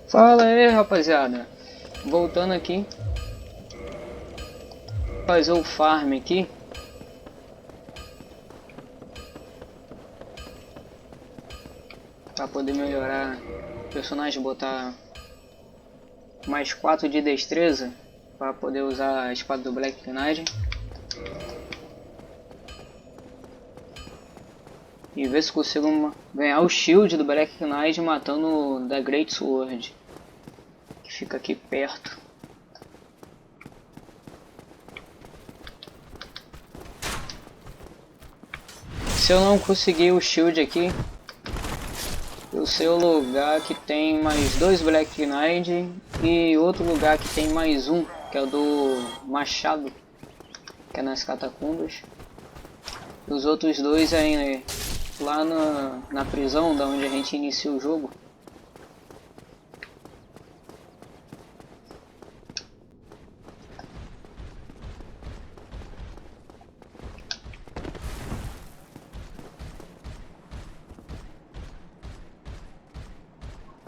Fala aí, rapaziada. Voltando aqui. Fazer o farm aqui. Pra poder melhorar o personagem, botar mais 4 de destreza. Pra poder usar a espada do Black Knight. E ver se consigo ganhar o shield do Black Knight matando o da Great Sword. Que fica aqui perto. Se eu não conseguir o shield aqui, eu sei o lugar que tem mais 2 Black Knight e outro lugar que tem mais um, que é o do Machado, que é nas catacumbas. E os outros dois aí lá na prisão, da onde a gente inicia o jogo.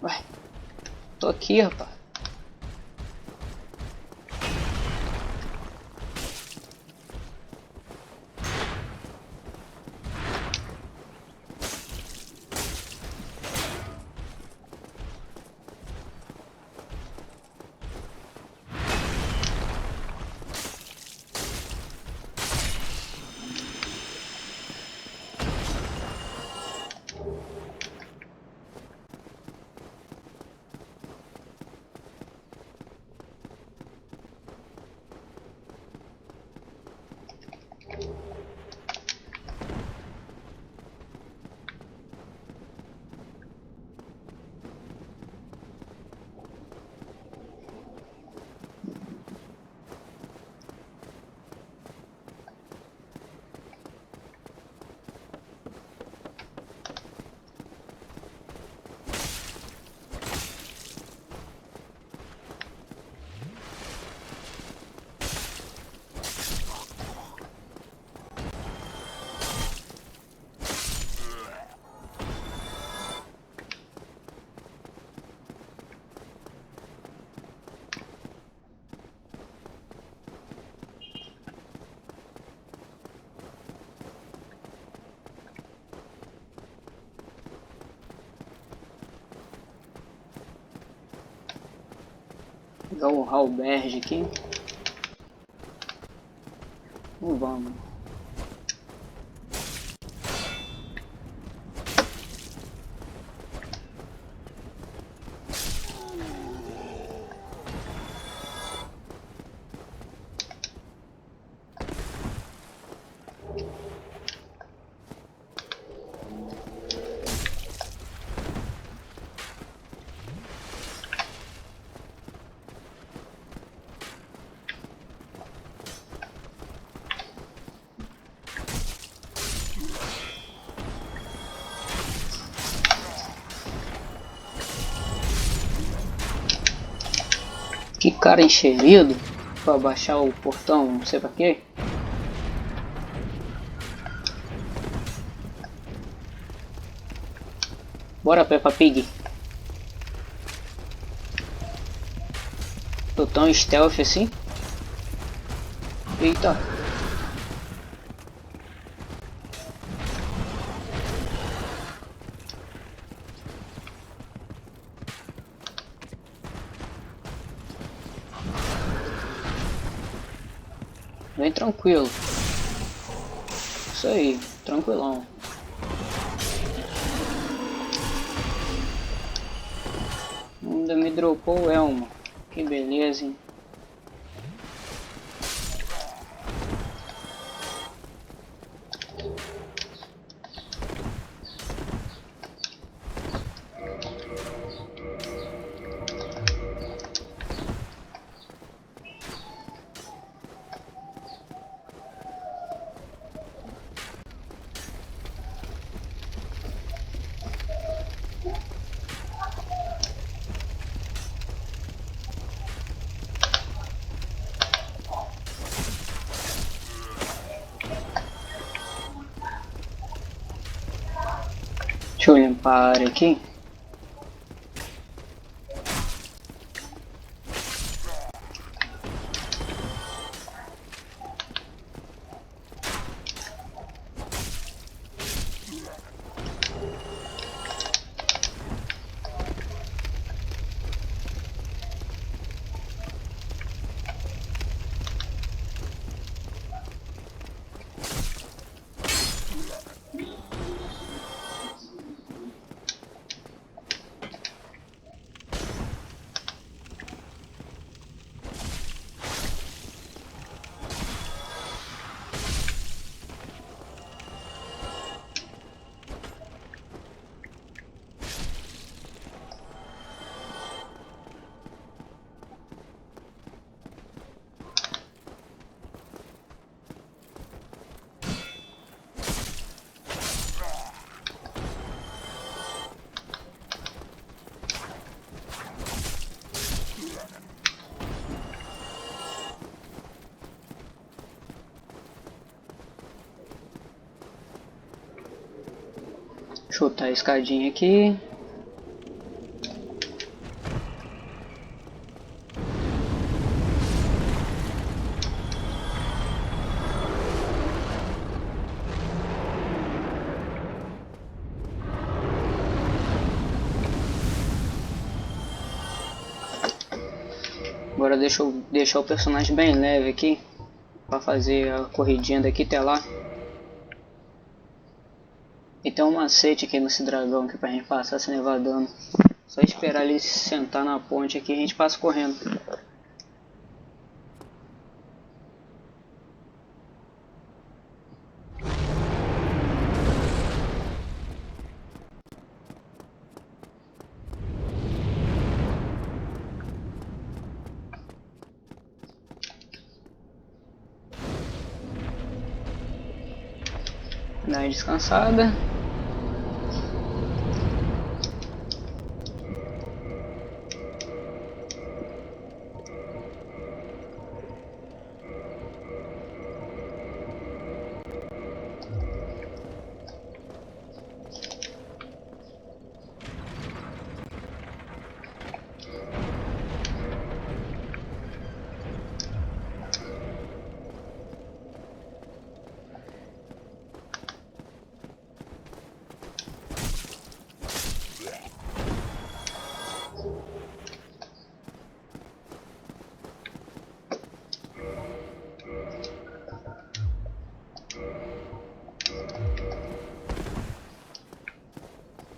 Ué, tô aqui, rapaz. Pegar o halberd aqui. Vamos. Que cara enxerido pra baixar o portão, não sei pra quê. Bora, Peppa Pig. Tô tão stealth assim. Eita. Bem tranquilo. Isso aí, tranquilão. Ainda me dropou o elmo. Que beleza, hein? Deixa eu limpar a área aqui. Chutar a escadinha aqui. Agora deixa eu deixar o personagem bem leve aqui, para fazer a corridinha daqui até lá. E tem um macete aqui nesse dragão aqui pra gente passar sem levar dano. Só esperar ele sentar na ponte aqui e a gente passa correndo. Dá uma descansada.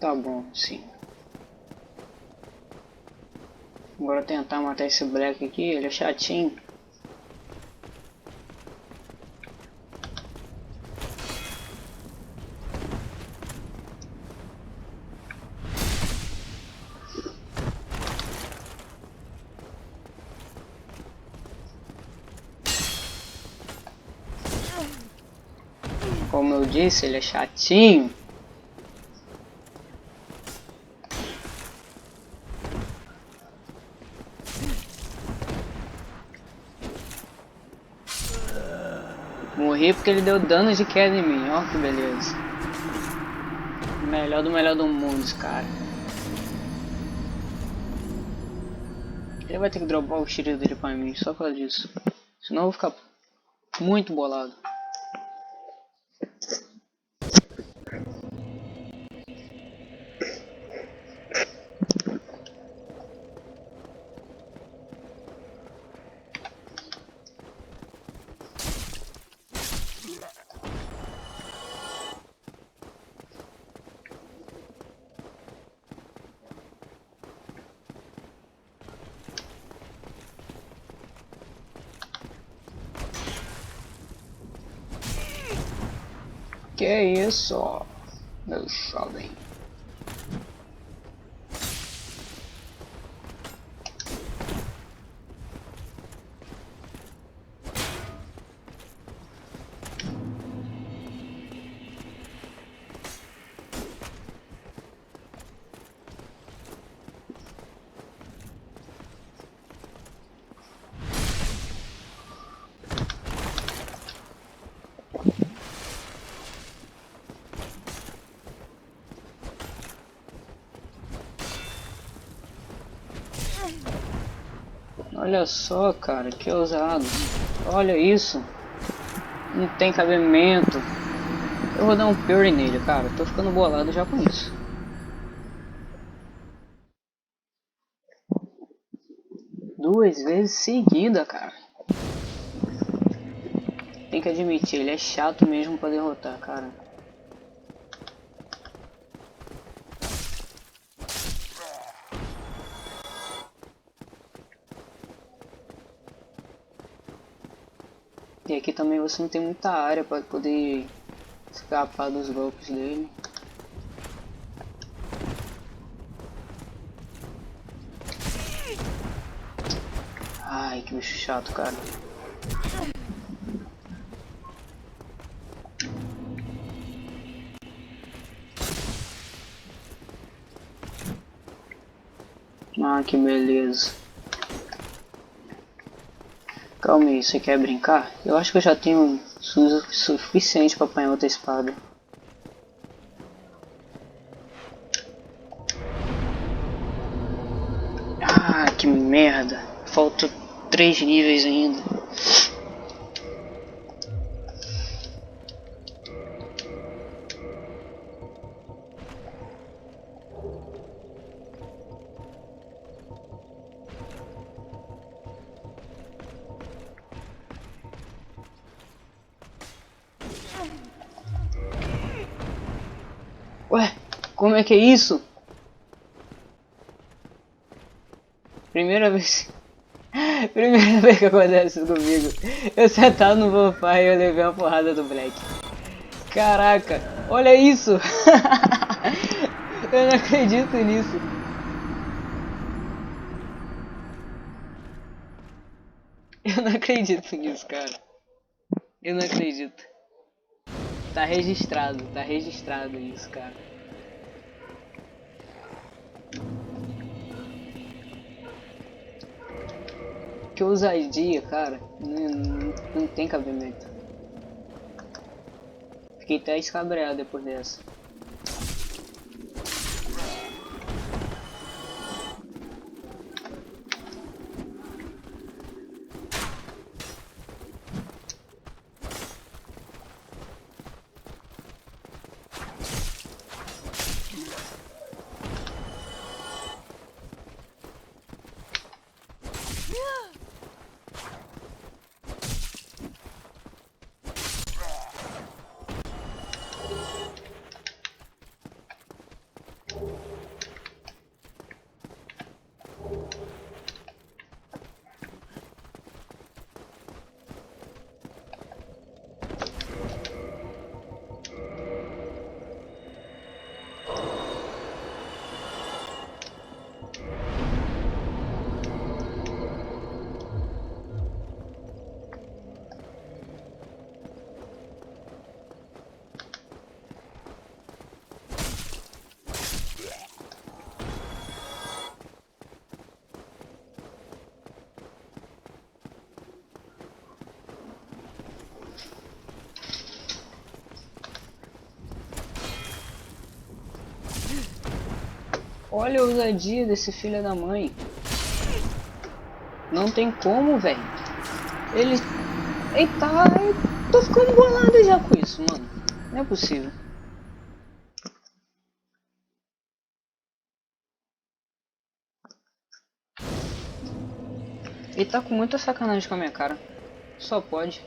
Tá bom, sim. Agora tentar matar esse Black aqui, ele é chatinho. Como eu disse, ele é chatinho. Morri porque ele deu dano de queda em mim, ó que beleza. Melhor do mundo esse cara. Ele vai ter que dropar o tiro dele pra mim, só por causa disso. Senão eu vou ficar muito bolado. Que isso, meu jovem? Olha só, cara, que ousado. Olha isso. Não tem cabimento. Eu vou dar um Fury nele, cara. Tô ficando bolado já com isso. Duas vezes seguida, cara. Tem que admitir, ele é chato mesmo pra derrotar, cara. E aqui também você não tem muita área para poder escapar dos golpes dele. Ai, que bicho chato, cara. Ah, que beleza. Calma aí, você quer brincar? Eu acho que eu já tenho suficiente para apanhar outra espada. Que merda. Faltam 3 níveis ainda. Ué, como é que é isso? Primeira vez. Primeira vez que acontece isso comigo. Eu sentado no bonfire e eu levei uma porrada do Black. Caraca, olha isso! Eu não acredito nisso. Eu não acredito nisso, cara. Eu não acredito. Tá registrado isso, cara. Que ousadia, cara. Não tem cabimento. Fiquei até escabreado depois dessa. Olha a ousadia desse filho da mãe. Não tem como, velho. Ele... Eita, eu tô ficando bolado já com isso, mano. Não é possível. Ele tá com muita sacanagem com a minha cara. Só pode.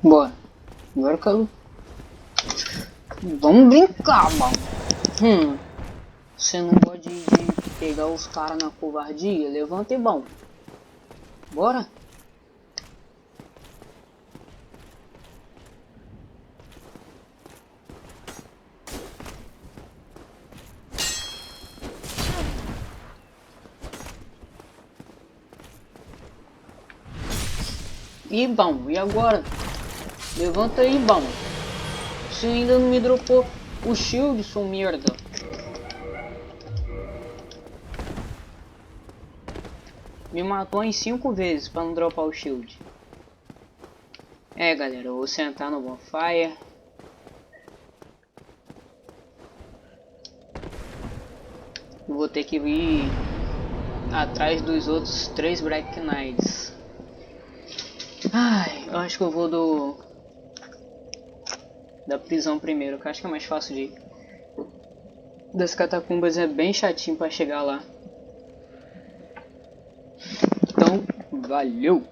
Bora. Agora que eu... Vamos brincar, mano. Você não pode pegar os caras na covardia? Levanta e bom. Bora? E bom, e agora? Levanta aí, bom. Você ainda não me dropou o shield, sua merda. Me matou em 5 vezes pra não dropar o shield. É, galera, eu vou sentar no bonfire. Eu vou ter que ir atrás dos outros 3 Black Knights. Ai, eu acho que eu vou da prisão primeiro, que eu acho que é mais fácil de ir. Das catacumbas é bem chatinho pra chegar lá. Então, valeu!